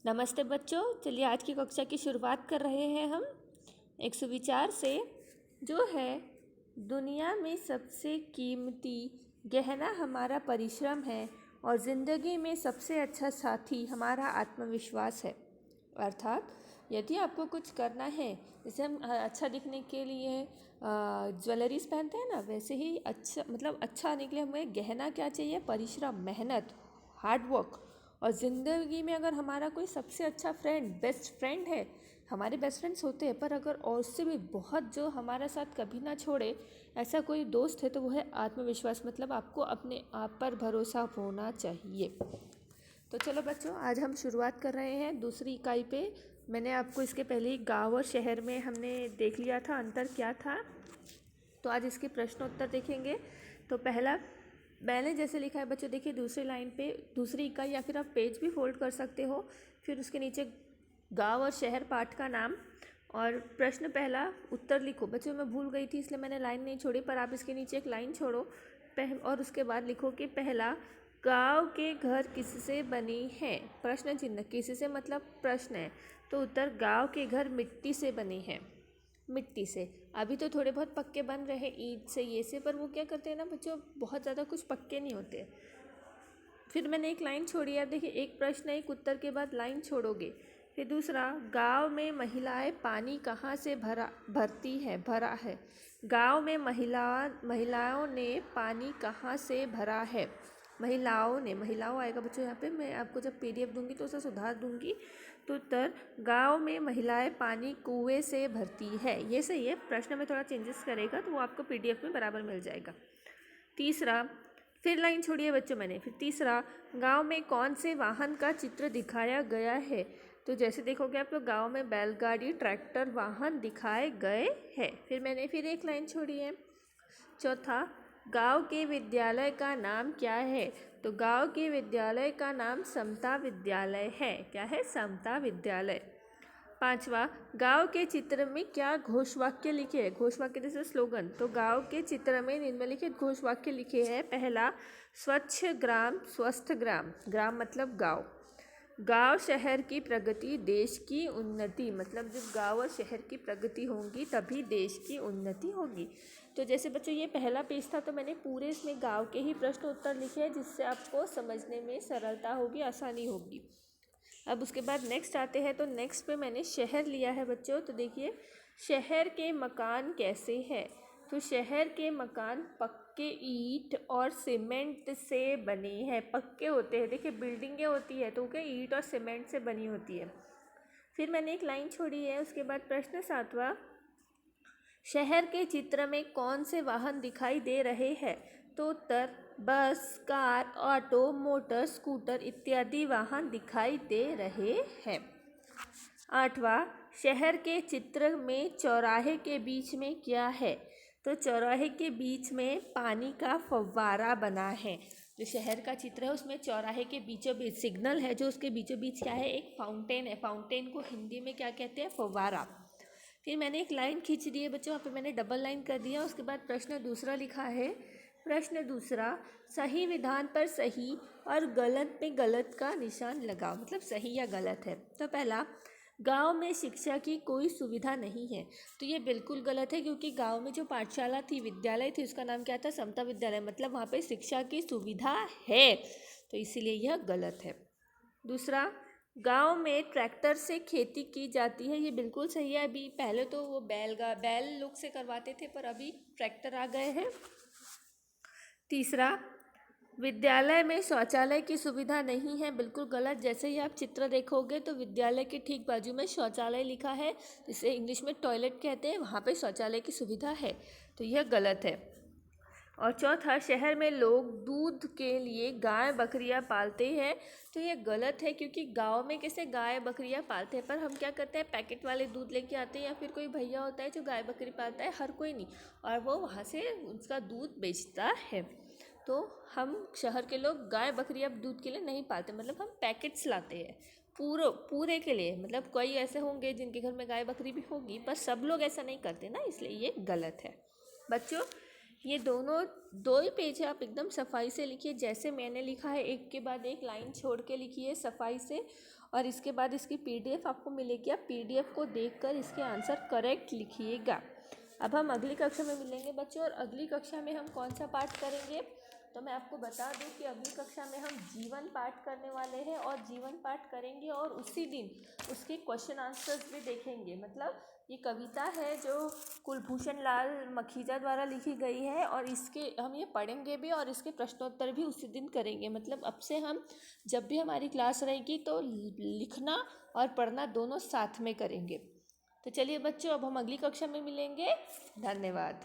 नमस्ते बच्चों, चलिए आज की कक्षा की शुरुआत कर रहे हैं हम एक सुविचार से, जो है दुनिया में सबसे कीमती गहना हमारा परिश्रम है और ज़िंदगी में सबसे अच्छा साथी हमारा आत्मविश्वास है। अर्थात यदि आपको कुछ करना है, जैसे हम अच्छा दिखने के लिए ज्वेलरीज पहनते हैं ना, वैसे ही अच्छा आने के लिए हमें गहना क्या चाहिए? परिश्रम, मेहनत, हार्डवर्क। और ज़िंदगी में अगर हमारा कोई सबसे अच्छा फ्रेंड, बेस्ट फ्रेंड है, हमारे बेस्ट फ्रेंड्स होते हैं, पर अगर और उससे भी बहुत जो हमारा साथ कभी ना छोड़े ऐसा कोई दोस्त है, तो वो है आत्मविश्वास। मतलब आपको अपने आप पर भरोसा होना चाहिए। तो चलो बच्चों, आज हम शुरुआत कर रहे हैं दूसरी इकाई पे। मैंने आपको इसके पहले ही गांव और शहर में हमने देख लिया था अंतर क्या था। तो आज इसके प्रश्न उत्तर देखेंगे। तो पहला मैंने जैसे लिखा है बच्चों, देखिए दूसरी लाइन पे दूसरी इकाई, या फिर आप पेज भी फोल्ड कर सकते हो। फिर उसके नीचे गांव और शहर पाठ का नाम और प्रश्न पहला उत्तर लिखो। बच्चों मैं भूल गई थी इसलिए मैंने लाइन नहीं छोड़ी, पर आप इसके नीचे एक लाइन छोड़ो और उसके बाद लिखो कि पहला, गांव के घर किससे बने हैं? प्रश्न चिन्ह, किससे मतलब प्रश्न है, तो उत्तर गांव के घर मिट्टी से बने हैं। मिट्टी से। अभी तो थोड़े बहुत पक्के बन रहे हैं ईंट से, ये से, पर वो क्या करते हैं ना बच्चों, बहुत ज़्यादा कुछ पक्के नहीं होते। फिर मैंने एक लाइन छोड़ी है, देखिए एक प्रश्न एक उत्तर के बाद लाइन छोड़ोगे। फिर दूसरा, गांव में महिलाएं पानी कहाँ से भरा है। गांव में महिलाओं ने पानी कहाँ से भरा है। महिलाओं आएगा बच्चों यहाँ पे, मैं आपको जब पीडीएफ दूंगी तो उसे सुधार दूंगी। तो उत्तर, गांव में महिलाएं पानी कुएं से भरती है। ये सही है, प्रश्न में थोड़ा चेंजेस करेगा तो वो आपको पीडीएफ में बराबर मिल जाएगा। तीसरा, फिर लाइन छोड़िए बच्चों मैंने। फिर तीसरा, गांव में कौन से वाहन का चित्र दिखाया गया है। तो जैसे देखोगे आप लोग, गांव में बैलगाड़ी, ट्रैक्टर, वाहन दिखाए गए हैं। फिर मैंने फिर एक लाइन छोड़ी है। चौथा, गांव के विद्यालय का नाम क्या है। तो गांव के विद्यालय का नाम समता विद्यालय है। क्या है? समता विद्यालय। पांचवा, गांव के चित्र में क्या घोषवाक्य लिखे हैं। घोषवाक्य जैसे स्लोगन। तो गांव के चित्र में निम्नलिखित घोषवाक्य लिखे हैं। पहला, स्वच्छ ग्राम स्वस्थ ग्राम। ग्राम मतलब गांव। गांव शहर की प्रगति देश की उन्नति। मतलब जब गांव और शहर की प्रगति होगी तभी देश की उन्नति होगी। तो जैसे बच्चों ये पहला पेज था, तो मैंने पूरे इसमें गांव के ही प्रश्न उत्तर लिखे हैं, जिससे आपको समझने में सरलता होगी, आसानी होगी। अब उसके बाद नेक्स्ट आते हैं। तो नेक्स्ट पे मैंने शहर लिया है बच्चों। तो देखिए, शहर के मकान कैसे हैं। तो शहर के मकान पक्के ईंट और सीमेंट से बने हैं। पक्के होते हैं, देखिए बिल्डिंगें होती है तो क्या ईंट और सीमेंट से बनी होती है। फिर मैंने एक लाइन छोड़ी है। उसके बाद प्रश्न सातवां, शहर के चित्र में कौन से वाहन दिखाई दे रहे हैं। तो उत्तर, बस, कार, ऑटो, मोटर, स्कूटर इत्यादि वाहन दिखाई दे रहे हैं। आठवां, शहर के चित्र में चौराहे के बीच में क्या है। तो चौराहे के बीच में पानी का फव्वारा बना है। जो शहर का चित्र है उसमें चौराहे के बीचों बीच सिग्नल है, जो उसके बीचों बीच क्या है, एक फाउंटेन है। फाउंटेन को हिंदी में क्या कहते हैं? फव्वारा। फिर मैंने एक लाइन खींच दी है बच्चों, यहाँ पे मैंने डबल लाइन कर दिया। उसके बाद प्रश्न दूसरा लिखा है। प्रश्न दूसरा, सही विधान पर सही और गलत में गलत का निशान लगाओ। मतलब सही या गलत है। तो पहला, गांव में शिक्षा की कोई सुविधा नहीं है। तो ये बिल्कुल गलत है, क्योंकि गांव में जो पाठशाला थी, विद्यालय थी, उसका नाम क्या था? समता विद्यालय। मतलब वहाँ पे शिक्षा की सुविधा है, तो इसीलिए यह गलत है। दूसरा, गांव में ट्रैक्टर से खेती की जाती है। ये बिल्कुल सही है। अभी पहले तो वो बैल लोग से करवाते थे, पर अभी ट्रैक्टर आ गए हैं। तीसरा, विद्यालय में शौचालय की सुविधा नहीं है। बिल्कुल गलत। जैसे ही आप चित्र देखोगे तो विद्यालय के ठीक बाजू में शौचालय लिखा है, जिसे इंग्लिश में टॉयलेट कहते हैं, वहाँ पे शौचालय की सुविधा है, तो यह गलत है। और चौथा, शहर में लोग दूध के लिए गाय बकरियां पालते हैं। तो ये गलत है, क्योंकि गांव में कैसे गाय बकरियां पालते हैं, पर हम क्या करते हैं, पैकेट वाले दूध लेके आते हैं, या फिर कोई भैया होता है जो गाय बकरी पालता है, हर कोई नहीं, और वो वहाँ से उसका दूध बेचता है। तो हम शहर के लोग गाय बकरी अब दूध के लिए नहीं पालते, मतलब हम पैकेट्स लाते हैं पूरे के लिए। मतलब कोई ऐसे होंगे जिनके घर में गाय बकरी भी होगी, पर सब लोग ऐसा नहीं करते ना, इसलिए ये गलत है। बच्चों, ये दोनों दो ही पेज है, आप एकदम सफाई से लिखिए जैसे मैंने लिखा है, एक के बाद एक लाइन छोड़ के लिखिए सफाई से। और इसके बाद इसकी पीडीएफ आपको मिलेगी, आप पीडीएफ को देखकर इसके आंसर करेक्ट लिखिएगा। अब हम अगली कक्षा में मिलेंगे बच्चों, और अगली कक्षा में हम कौन सा पाठ करेंगे तो मैं आपको बता दूं कि अगली कक्षा में हम जीवन पाठ करने वाले हैं, और जीवन पाठ करेंगे और उसी दिन उसके क्वेश्चन आंसर्स भी देखेंगे। मतलब ये कविता है जो कुलभूषण लाल मखीजा द्वारा लिखी गई है, और इसके हम ये पढ़ेंगे भी और इसके प्रश्नोत्तर भी उसी दिन करेंगे। मतलब अब से हम जब भी हमारी क्लास रहेगी तो लिखना और पढ़ना दोनों साथ में करेंगे। तो चलिए बच्चों, अब हम अगली कक्षा में मिलेंगे। धन्यवाद।